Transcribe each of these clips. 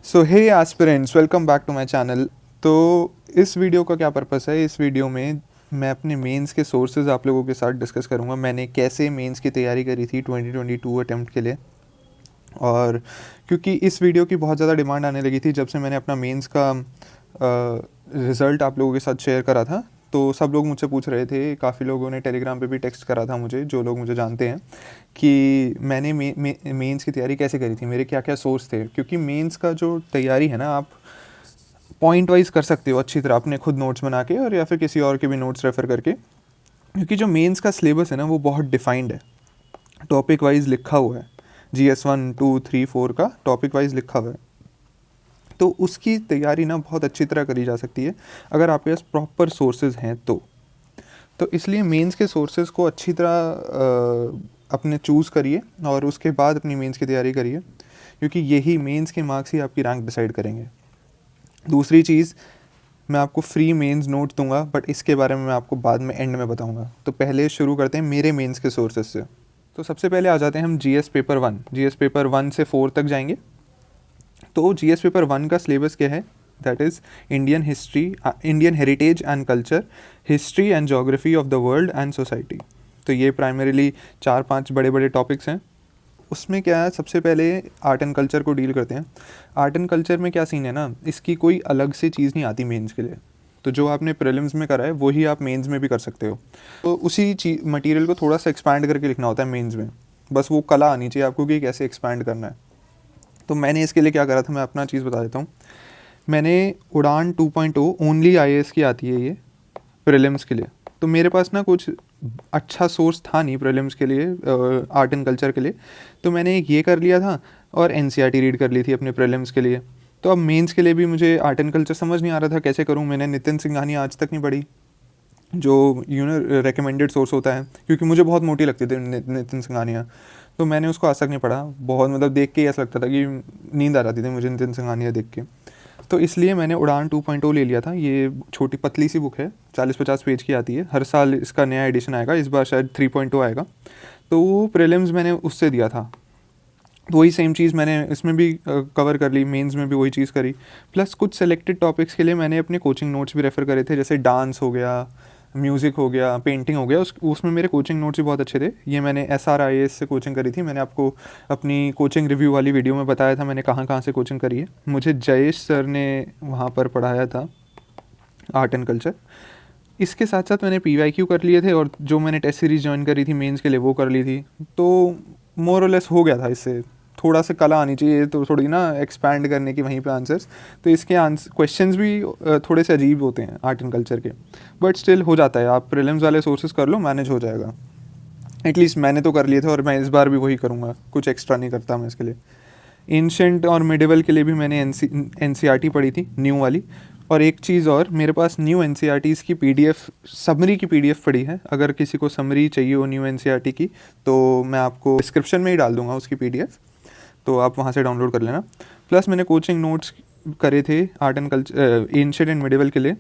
So hey aspirants, welcome back to my channel. तो इस video का क्या पर्पस है? इस वीडियो में मैं अपने मेंस के सोर्सेज आप लोगों के साथ डिस्कस करूंगा। मैंने कैसे मेंस की तैयारी करी थी 2022 अटेम्प्ट के लिए। और क्योंकि इस वीडियो की बहुत ज़्यादा डिमांड आने लगी थी जब से मैंने अपना मेंस का रिज़ल्ट आप लोगों के साथ शेयर करा था, तो सब लोग मुझसे पूछ रहे थे। काफ़ी लोगों ने टेलीग्राम पे भी टेक्स्ट करा था मुझे, जो लोग मुझे जानते हैं, कि मैंने मेंस की तैयारी कैसे करी थी, मेरे क्या क्या सोर्स थे। क्योंकि मेंस का जो तैयारी है ना, आप पॉइंट वाइज कर सकते हो अच्छी तरह अपने खुद नोट्स बना के, और या फिर किसी और के भी नोट्स रेफ़र करके। क्योंकि जो मेंस का सिलेबस है ना, वो बहुत डिफाइंड है, टॉपिक वाइज लिखा हुआ है। GS 1, 2, 3, 4 का टॉपिक वाइज लिखा हुआ है। तो उसकी तैयारी ना बहुत अच्छी तरह करी जा सकती है अगर आपके पास प्रॉपर सोर्सेज हैं तो इसलिए मेंस के सोर्सेज को अच्छी तरह अपने चूज़ करिए और उसके बाद अपनी मेंस की तैयारी करिए, क्योंकि यही मेंस के मार्क्स ही आपकी रैंक डिसाइड करेंगे। दूसरी चीज़, मैं आपको फ्री मेंस नोट दूंगा, बट इसके बारे में मैं आपको बाद में एंड में बताऊंगा। तो पहले शुरू करते हैं मेरे मेंस के सोर्सेज से। तो सबसे पहले आ जाते हैं हम GS पेपर 1। GS पेपर 1 से 4 तक जाएंगे। तो GS पेपर 1 का सिलेबस क्या है? That is Indian history, Indian heritage and culture, history and geography of the world and society. तो ये प्राइमरीली 4-5 बड़े बड़े टॉपिक्स हैं। उसमें क्या है, सबसे पहले आर्ट एंड कल्चर को डील करते हैं। आर्ट एंड कल्चर में क्या सीन है ना, इसकी कोई अलग से चीज़ नहीं आती मेंस के लिए। तो जो आपने प्रीलिम्स में करा है वही आप मेंस में भी कर सकते हो। तो उसी चीज मटेरियल को थोड़ा सा एक्सपैंड करके लिखना होता है मेंस में। बस वो कला आनी चाहिए आपको कि कैसे एक्सपैंड करना है। तो मैंने इसके लिए क्या करा था, मैं अपना चीज़ बता देता हूँ। मैंने उड़ान 2.0 ओनली IAS की आती है ये प्रीलिम्स के लिए। तो मेरे पास ना कुछ अच्छा सोर्स था नहीं प्रीलिम्स के लिए, आर्ट एंड कल्चर के लिए। तो मैंने एक ये कर लिया था और NCERT रीड कर ली थी अपने प्रीलिम्स के लिए। तो अब मेंस के लिए भी मुझे आर्ट एंड कल्चर समझ नहीं आ रहा था कैसे करूँ। मैंने नितिन सिंघानिया आज तक नहीं पढ़ी, जो रिकमेंडेड सोर्स होता है, क्योंकि मुझे बहुत मोटी लगती थी नितिन सिंघानिया। तो मैंने उसको आज तक नहीं पढ़ा। बहुत मतलब देख के ही ऐसा लगता था कि नींद आ जाती थी मुझे नितिन सिंघानिया देख के। तो इसलिए मैंने उड़ान 2.0 ले लिया था। ये छोटी पतली सी बुक है, 40-50 पेज की आती है। हर साल इसका नया एडिशन आएगा, इस बार शायद 3.0 आएगा। तो वो प्रीलिम्स मैंने उससे दिया था। तो वही सेम चीज़ मैंने इसमें भी कवर कर ली, मेंस में भी वही चीज़ करी। प्लस कुछ सेलेक्टेड टॉपिक्स के लिए मैंने अपने कोचिंग नोट्स भी रेफ़र करे थे, जैसे डांस हो गया, म्यूज़िक हो गया, पेंटिंग हो गया। उसमें मेरे कोचिंग नोट्स भी बहुत अच्छे थे। ये मैंने SRIAS से कोचिंग करी थी। मैंने आपको अपनी कोचिंग रिव्यू वाली वीडियो में बताया था मैंने कहाँ कहाँ से कोचिंग करी है। मुझे जयेश सर ने वहाँ पर पढ़ाया था आर्ट एंड कल्चर। इसके साथ साथ मैंने PYQ कर लिए थे, और जो मैंने टेस्ट सीरीज़ ज्वाइन करी थी मेंस के लिए वो कर ली थी। तो मोर और लेस हो गया था। इससे थोड़ा सा कला आनी चाहिए, तो थोड़ी ना एक्सपैंड करने की वहीं पे आंसर्स। तो इसके आंसर क्वेश्चंस भी थोड़े से अजीब होते हैं आर्ट एंड कल्चर के, बट स्टिल हो जाता है। आप प्रीलिम्स वाले सोर्सेज कर लो, मैनेज हो जाएगा। एटलीस्ट मैंने तो कर लिए थे, और मैं इस बार भी वही करूँगा, कुछ एक्स्ट्रा नहीं करता मैं इसके लिए। एंशेंट और मिडिवल के लिए भी मैंने NCERT पढ़ी थी, न्यू वाली। और एक चीज़ और, मेरे पास न्यू NCERTs की PDF, समरी की PDF पड़ी है। अगर किसी को समरी चाहिए हो न्यू NCERT की, तो मैं आपको डिस्क्रिप्शन में ही डाल दूंगा उसकी PDF, तो आप वहाँ से डाउनलोड कर लेना। प्लस मैंने कोचिंग नोट्स करे थे art and culture, ancient and medieval के लिए।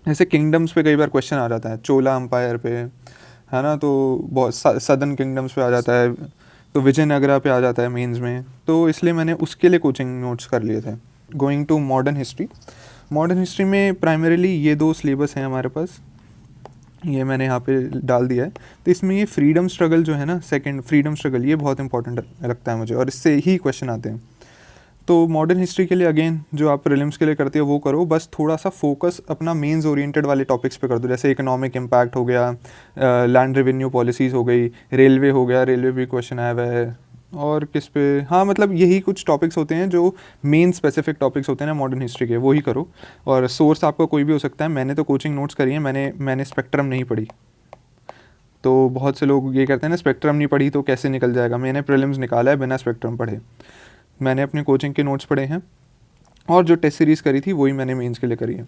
जैसे किंगडम्स पे कई बार क्वेश्चन आ जाता है, चोला अम्पायर पे, है ना, तो बहुत सदर्न किंगडम्स पे आ जाता है, तो विजयनगरा पे आ जाता है मेंस में। तो इसलिए मैंने उसके लिए कोचिंग नोट्स कर लिए थे। Going to modern history. Modern history में प्राइमरीली ये 2 सिलेबस हैं हमारे पास, ये मैंने यहाँ पे डाल दिया है। तो इसमें ये फ्रीडम स्ट्रगल जो है ना, सेकंड फ्रीडम स्ट्रगल, ये बहुत इंपॉर्टेंट लगता है मुझे, और इससे ही क्वेश्चन आते हैं। तो मॉडर्न हिस्ट्री के लिए अगेन जो आप प्रीलिम्स के लिए करते हो वो करो, बस थोड़ा सा फोकस अपना मेंस ओरिएंटेड वाले टॉपिक्स पे कर दो। जैसे इकोनॉमिक इम्पैक्ट हो गया, लैंड रेवेन्यू पॉलिसीज़ हो गई, रेलवे हो गया, रेलवे भी क्वेश्चन आया हुआ है। और किस पे, हाँ मतलब यही कुछ टॉपिक्स होते हैं जो मेन स्पेसिफिक टॉपिक्स होते हैं ना मॉडर्न हिस्ट्री के, वो ही करो। और सोर्स आपका कोई भी हो सकता है। मैंने तो कोचिंग नोट्स करी है, मैंने स्पेक्ट्रम नहीं पढ़ी। तो बहुत से लोग ये कहते हैं ना, स्पेक्ट्रम नहीं पढ़ी तो कैसे निकल जाएगा। मैंने प्रीलिम्स निकाला है बिना स्पेक्ट्रम पढ़े। मैंने अपने कोचिंग के नोट्स पढ़े हैं, और जो टेस्ट सीरीज़ करी थी वही मैंने मेंस के लिए करी है।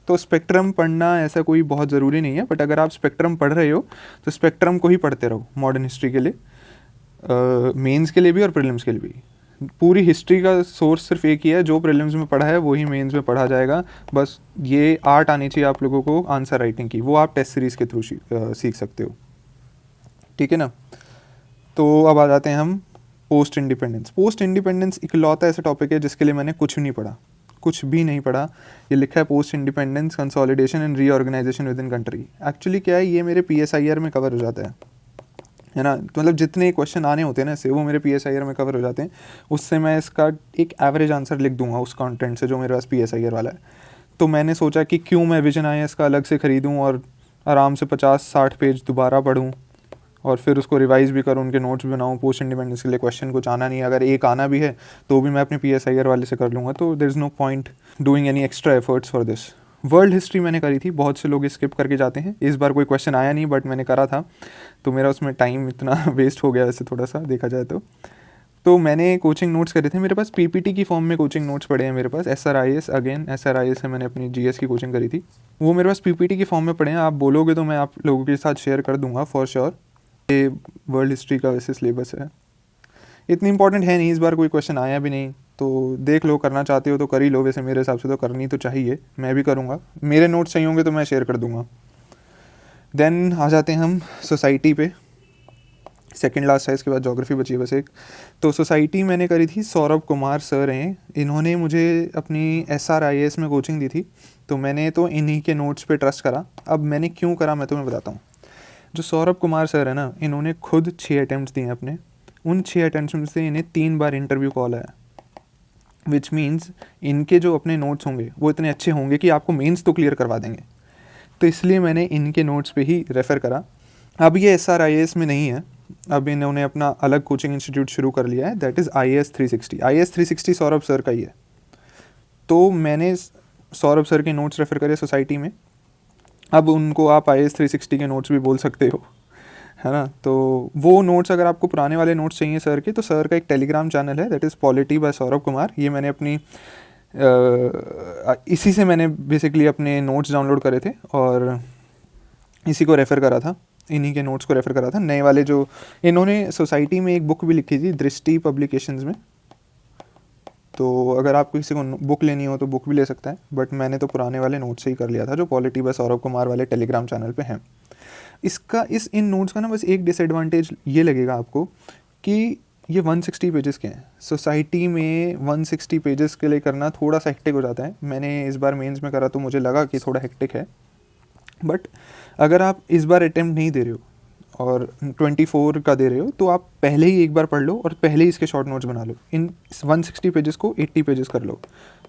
तो स्पेक्ट्रम पढ़ना ऐसा कोई बहुत ज़रूरी नहीं है, बट अगर आप स्पेक्ट्रम पढ़ रहे हो तो स्पेक्ट्रम को ही पढ़ते रहो मॉडर्न हिस्ट्री के लिए, मेंस के लिए भी और प्रीलिम्स के लिए भी। पूरी हिस्ट्री का सोर्स सिर्फ एक ही है, जो प्रीलिम्स में पढ़ा है वही मेंस में पढ़ा जाएगा। बस ये आर्ट आनी चाहिए आप लोगों को आंसर राइटिंग की, वो आप टेस्ट सीरीज़ के थ्रू सीख सकते हो। ठीक है ना। तो अब आ जाते हैं हम पोस्ट इंडिपेंडेंस इकलौता ऐसा टॉपिक है जिसके लिए मैंने कुछ नहीं पढ़ा, कुछ भी नहीं पढ़ा। ये लिखा है post independence consolidation and reorganisation within country. Actually क्या है, ये मेरे PSIR में कवर हो जाता है ना। तो मतलब जितने क्वेश्चन आने होते हैं ना इससे, वो मेरे PSIR में कवर हो जाते हैं। उससे मैं इसका एक एवरेज आंसर लिख दूंगा उस कंटेंट से जो मेरे पास PSIR वाला है। तो मैंने सोचा कि क्यों मैं विजन IAS का अलग से ख़रीदूँ और आराम से 50-60 पेज दोबारा पढूँ और फिर उसको रिवाइज़ भी करूँ, उनके नोट्स बनाऊँ। पोस्ट इंडिपेंडेंस के लिए क्वेश्चन कुछ आना नहीं है, अगर एक आना भी है तो भी मैं अपने PSIR वाले से कर लूँगा। तो there is no point doing any extra efforts for this. World history मैंने करी थी, बहुत से लोग स्किप करके जाते हैं। इस बार कोई क्वेश्चन आया नहीं बट मैंने करा था, तो मेरा उसमें टाइम इतना वेस्ट हो गया वैसे थोड़ा सा देखा जाए तो मैंने कोचिंग नोट्स करे थे। मेरे पास PPT की फॉर्म में कोचिंग नोट्स पड़े हैं मेरे पास। SRIS अगेन SRIS से मैंने अपनी GS की कोचिंग करी थी, वो मेरे पास PPT की फॉर्म में पड़े हैं। आप बोलोगे तो मैं आप लोगों के साथ शेयर कर दूंगा फॉर श्योर। ये वर्ल्ड हिस्ट्री का वैसे सिलेबस है, इतनी इंपॉर्टेंट है नहीं, इस बार कोई क्वेश्चन आया भी नहीं तो देख लो, करना चाहते हो तो कर ही लो। वैसे मेरे हिसाब से तो करनी तो चाहिए, मैं भी करूँगा। मेरे नोट्स चाहिए होंगे तो मैं शेयर कर दूँगा। देन आ जाते हैं हम सोसाइटी पे, सेकंड लास्ट है, इसके बाद ज्योग्राफी बची है बस एक। तो सोसाइटी मैंने करी थी, सौरभ कुमार सर हैं, इन्होंने मुझे अपनी SRIS में कोचिंग दी थी, तो मैंने तो इन्हीं के नोट्स पे ट्रस्ट करा। अब मैंने क्यों करा मैं तुम्हें बताता हूँ। जो सौरभ कुमार सर है ना, इन्होंने खुद 6 अटैम्प्ट्स दिए अपने। उन 6 अटैम्प्ट्स में से इन्हें 3 बार इंटरव्यू कॉल आया, विच मीन्स इनके जो अपने नोट्स होंगे वो इतने अच्छे होंगे कि आपको मेंस तो क्लियर करवा देंगे। तो इसलिए मैंने इनके नोट्स पे ही रेफ़र करा। अब ये SRIS में नहीं है, अब इन्होंने अपना अलग कोचिंग इंस्टीट्यूट शुरू कर लिया है, that is IAS 360। IAS 360 Saurabh sir का ही है। तो मैंने सौरभ सर के नोट्स रेफ़र करे सोसाइटी में। अब उनको आप IAS 360 के नोट्स भी बोल सकते हो, है ना। तो वो नोट्स, अगर आपको पुराने वाले नोट्स चाहिए सर के, तो सर का एक टेलीग्राम चैनल है, that is polity bye Saurabh Kumar. ये मैंने अपनी इसी से मैंने बेसिकली अपने नोट्स डाउनलोड करे थे और इसी को रेफ़र करा था, इन्हीं के नोट्स को रेफ़र करा था। नए वाले जो इन्होंने सोसाइटी में एक बुक भी लिखी थी दृष्टि पब्लिकेशंस में, तो अगर आपको किसी को बुक लेनी हो तो बुक भी ले सकता है, बट मैंने तो पुराने वाले नोट्स से ही कर लिया था जो पॉलिटी बाय सौरभ कुमार वाले टेलीग्राम चैनल पे हैं। इन नोट्स का ना बस एक डिसएडवांटेज ये लगेगा आपको कि ये 160 पेजेस के हैं। सोसाइटी में 160 पेजेस के लिए करना थोड़ा सा हेक्टिक हो जाता है। मैंने इस बार मेंस में करा तो मुझे लगा कि थोड़ा हेक्टिक है, बट अगर आप इस बार अटेम्प्ट नहीं दे रहे हो और 24 का दे रहे हो तो आप पहले ही एक बार पढ़ लो और पहले ही इसके शॉर्ट नोट्स बना लो। इन 160 पेजेस को 80 पेजेस कर लो,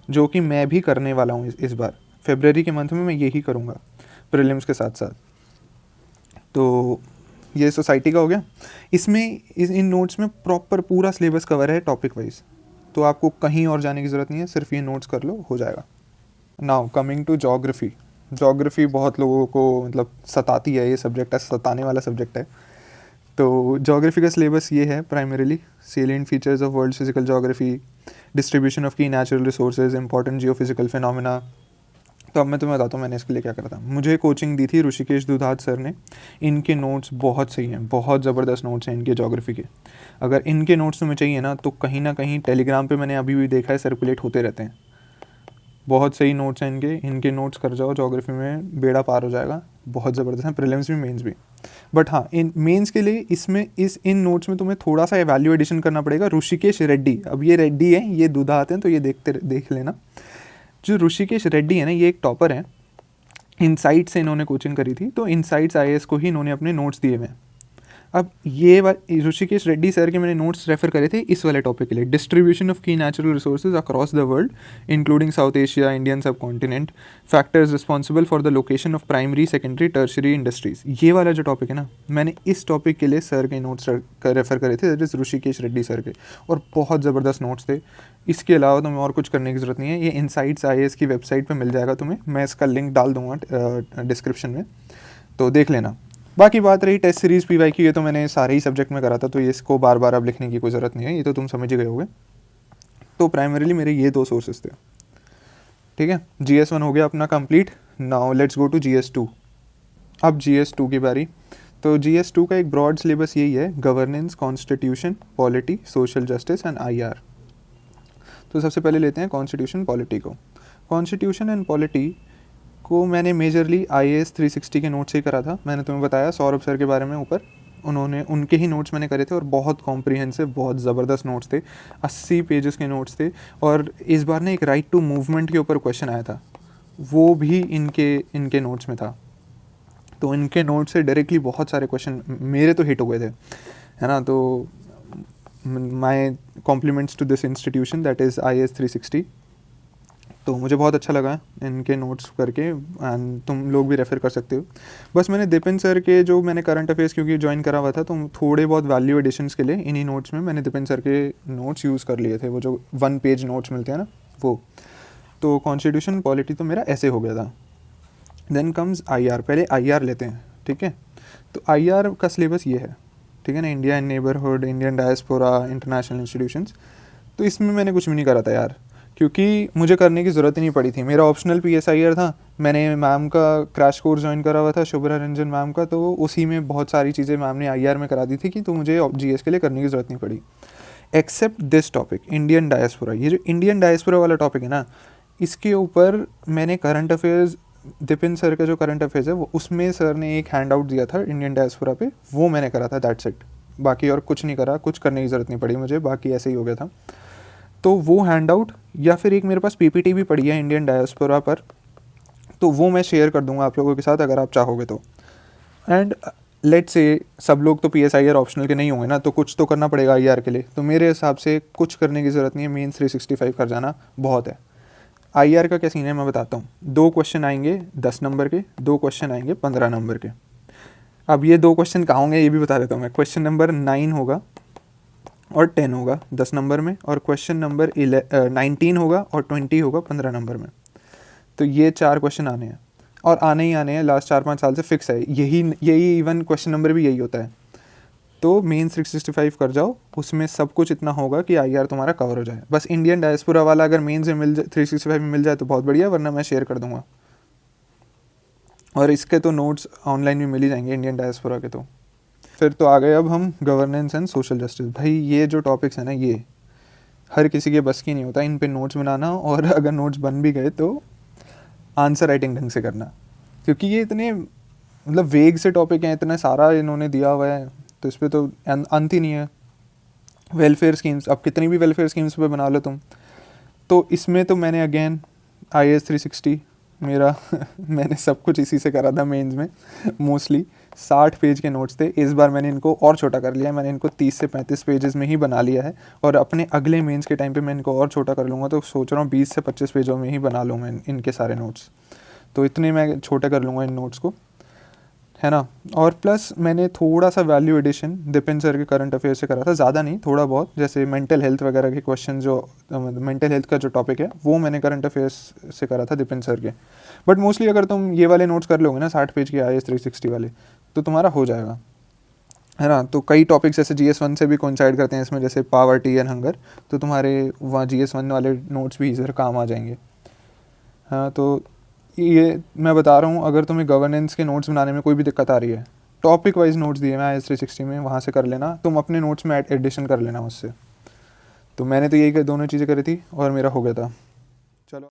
जो कि मैं भी करने वाला हूँ इस बार फेब्रवरी के मंथ में मैं यही करूँगा प्रीलिम्स के साथ साथ। तो ये सोसाइटी का हो गया। इन नोट्स में प्रॉपर पूरा सिलेबस कवर है टॉपिक वाइज, तो आपको कहीं और जाने की ज़रूरत नहीं है, सिर्फ ये नोट्स कर लो, हो जाएगा। नाउ कमिंग टू ज्योग्राफी बहुत लोगों को मतलब सताती है, ये सब्जेक्ट है, सताने वाला सब्जेक्ट है। तो ज्योग्राफी का सिलेबस ये है primarily: salient features of world physical geography, distribution of की natural resources, important geophysical phenomena. तो अब मैं तुम्हें बताता हूँ मैंने इसके लिए क्या करा था। मुझे कोचिंग दी थी ऋषिकेश दुधात सर ने। इनके नोट्स बहुत सही हैं, बहुत ज़बरदस्त नोट्स हैं इनके ज्योग्राफी के। अगर इनके नोट्स तुम्हें चाहिए ना तो कहीं टेलीग्राम पे मैंने अभी भी देखा है सर्कुलेट होते रहते हैं। बहुत सही नोट्स हैं इनके नोट्स कर जाओ, ज्योग्राफी में बेड़ा पार हो जाएगा। बहुत ज़बरदस्त हैं, प्रीलिम्स भी मेंस भी। बट हाँ, इन मेंस के लिए इन नोट्स में तुम्हें थोड़ा सा वैल्यू एडिशन करना पड़ेगा। ऋषिकेश रेड्डी, अब ये रेड्डी हैं, ये दुधात हैं, तो ये देख लेना। जो ऋषिकेश रेड्डी है ना, ये एक टॉपर हैं, इनसाइट्स से इन्होंने कोचिंग करी थी, तो इनसाइट्स IAS को ही इन्होंने अपने नोट्स दिए हुए हैं। अब ये ऋषिकेश रेड्डी सर के मैंने नोट्स रेफ़र करे थे इस वाले टॉपिक के लिए: डिस्ट्रीब्यूशन ऑफ की natural resources across the world including South Asia, Indian subcontinent, factors responsible for the location of primary, secondary, tertiary industries. ये वाला जो टॉपिक है ना, मैंने इस टॉपिक के लिए सर के नोट्स रेफ़र करे थे, that is Rishikesh Reddy sir के, और बहुत ज़बरदस्त नोट्स थे। इसके अलावा तुम्हें और कुछ करने की ज़रूरत नहीं है, ये इनसाइट्स IAS की वेबसाइट पर मिल जाएगा तुम्हें, मैं इसका लिंक डाल दूँगा डिस्क्रिप्शन में, तो देख लेना। बाकी बात रही टेस्ट सीरीज़ PYQ, ये तो मैंने सारे ही सब्जेक्ट में करा था, तो ये इसको बार बार अब लिखने की कोई ज़रूरत नहीं है, ये तो तुम समझ ही गए होगे। तो प्राइमरीली मेरे ये 2 सोर्सेज थे, ठीक है। GS1 हो गया अपना complete. Now let's go to GS2। अब GS2 की बारी। तो GS2 का एक ब्रॉड सिलेबस यही है: governance, constitution, polity, social justice and IR। तो सबसे पहले लेते हैं कॉन्स्टिट्यूशन पॉलिटी को। कॉन्स्टिट्यूशन एंड पॉलिटी को मैंने मेजरली IAS 360 के नोट से ही करा था। मैंने तुम्हें बताया सौरभ सर के बारे में ऊपर, उन्होंने उनके ही नोट्स मैंने करे थे और बहुत कॉम्प्रिहेंसिव, बहुत ज़बरदस्त नोट्स थे, 80 पेजेस के नोट्स थे। और इस बार ना एक राइट टू मूवमेंट के ऊपर क्वेश्चन आया था, वो भी इनके इनके नोट्स में था। तो इनके नोट्स से डायरेक्टली बहुत सारे क्वेश्चन मेरे तो हिट हो गए थे, है ना। तो my compliments to this institution that is IAS 360। तो मुझे बहुत अच्छा लगा इनके नोट्स करके, एंड तुम लोग भी रेफ़र कर सकते हो। बस मैंने दिपिन सर के जो मैंने करंट अफेयर्स क्योंकि ज्वाइन करा हुआ था, तो थोड़े बहुत वैल्यू एडिशंस के लिए इन्हीं नोट्स में मैंने दिपिन सर के नोट्स यूज़ कर लिए थे, वो जो 1 पेज नोट्स मिलते हैं ना वो। तो कॉन्स्टिट्यूशन पॉलिटी तो मेरा ऐसे हो गया था। देन कम्स IR, पहले IR लेते हैं, ठीक है। तो IR का सिलेबस ये है, ठीक है ना, India and neighbourhood, Indian diaspora, international institutions. तो इसमें मैंने कुछ भी नहीं करा था यार, क्योंकि मुझे करने की ज़रूरत ही नहीं पड़ी थी। मेरा ऑप्शनल PSIR था, मैंने मैम का क्रैश कोर्स ज्वाइन करा हुआ था, शुभ्रा रंजन मैम का, तो उसी में बहुत सारी चीज़ें मैम ने IR में करा दी थी कि तो मुझे GS के लिए करने की ज़रूरत नहीं पड़ी। Except this topic, Indian diaspora. ये जो इंडियन डायस्पोरा वाला टॉपिक है ना, इसके ऊपर मैंने करंट अफेयर्स, दिपिन सर का जो करंट अफेयर्स है वो, उसमें सर ने एक हैंड आउट दिया था इंडियन डायस्पोरा पे, वो मैंने करा था, दैट्स इट। बाकी और कुछ नहीं करा, कुछ करने की ज़रूरत नहीं पड़ी मुझे, बाकी ऐसे ही हो गया था। तो वो हैंड आउट, या फिर एक मेरे पास PPT भी पड़ी है इंडियन डायस्पोरा पर, तो वो मैं शेयर कर दूंगा आप लोगों के साथ अगर आप चाहोगे तो। एंड लेट्स से सब लोग तो PSIR ऑप्शनल के नहीं होंगे ना, तो कुछ तो करना पड़ेगा IR के लिए। तो मेरे हिसाब से कुछ करने की ज़रूरत नहीं है, मेंस 365 कर जाना बहुत है। IR का क्या सीन है मैं बताता हूँ। 2 क्वेश्चन आएंगे 10 नंबर के, 2 क्वेश्चन आएंगे 15 नंबर के। अब ये 2 क्वेश्चन कहाँ होंगे ये भी बता देता हूँ मैं। क्वेश्चन नंबर 9 होगा और 10 होगा 10 नंबर में, और क्वेश्चन नंबर 19 होगा और 20 होगा 15 नंबर में। तो ये 4 क्वेश्चन आने हैं, और आने ही आने हैं, लास्ट 4-5 साल से फिक्स है यही यही। इवन क्वेश्चन नंबर भी यही होता है। तो मेन 365 कर जाओ, उसमें सब कुछ इतना होगा कि IR तुम्हारा कवर हो जाए। बस इंडियन डायस्पोरा वाला अगर मेन से मिल जाए, 365 में मिल जाए तो बहुत बढ़िया, वरना मैं शेयर कर दूंगा। और इसके तो नोट्स ऑनलाइन भी मिल ही जाएंगे इंडियन डायस्पोरा के। तो फिर तो आ गए अब हम गवर्नेंस एंड सोशल जस्टिस। भाई ये जो टॉपिक्स हैं ना, ये हर किसी के बस की नहीं होता इन पे नोट्स बनाना, और अगर नोट्स बन भी गए तो आंसर राइटिंग ढंग से करना, क्योंकि ये इतने मतलब वेग से टॉपिक हैं, इतना सारा इन्होंने दिया हुआ है, तो इस पर तो अंत ही नहीं है। वेलफेयर स्कीम्स, अब कितनी भी वेलफेयर स्कीम्स पे बना लो तुम। तो इसमें तो मैंने अगेन IAS 360 मेरा मैंने सब कुछ इसी से करा था मेंस में। मोस्टली 60 पेज के नोट्स थे, इस बार मैंने इनको और छोटा कर लिया है, मैंने इनको 30 से 35 पेजेस में ही बना लिया है। और अपने अगले मेंस के टाइम पे मैं इनको और छोटा कर लूँगा, तो सोच रहा हूँ 20 से 25 पेजों में ही बना लूँ मैं इनके सारे नोट्स। तो इतने मैं छोटे कर लूँगा इन नोट्स को, है ना। और प्लस मैंने थोड़ा सा वैल्यू एडिशन दिपिन सर के करंट अफेयर से करा था, ज़्यादा नहीं, थोड़ा बहुत। जैसे मेंटल हेल्थ वगैरह के क्वेश्चन, जो मेंटल हेल्थ का जो टॉपिक है वो मैंने करंट अफेयर्स से करा था दिपिन सर के। बट मोस्टली अगर तुम ये वाले नोट्स कर लोगे ना 60 पेज के IAS 360 वाले, तो तुम्हारा हो जाएगा, है ना। तो कई टॉपिक्स जैसे GS1 से भी कोइंसाइड करते हैं इसमें, जैसे पावर्टी एंड हंगर, तो तुम्हारे वहाँ GS1 वाले नोट्स भी इधर काम आ जाएंगे। हाँ, तो ये मैं बता रहा हूँ, अगर तुम्हें गवर्नेंस के नोट्स बनाने में कोई भी दिक्कत आ रही है, टॉपिक वाइज नोट्स दिए मैं IAS 360 में, वहाँ से कर लेना, तुम अपने नोट्स में एडिशन कर लेना उससे। तो मैंने तो यही दोनों चीज़ें करी थी और मेरा हो गया था। चलो।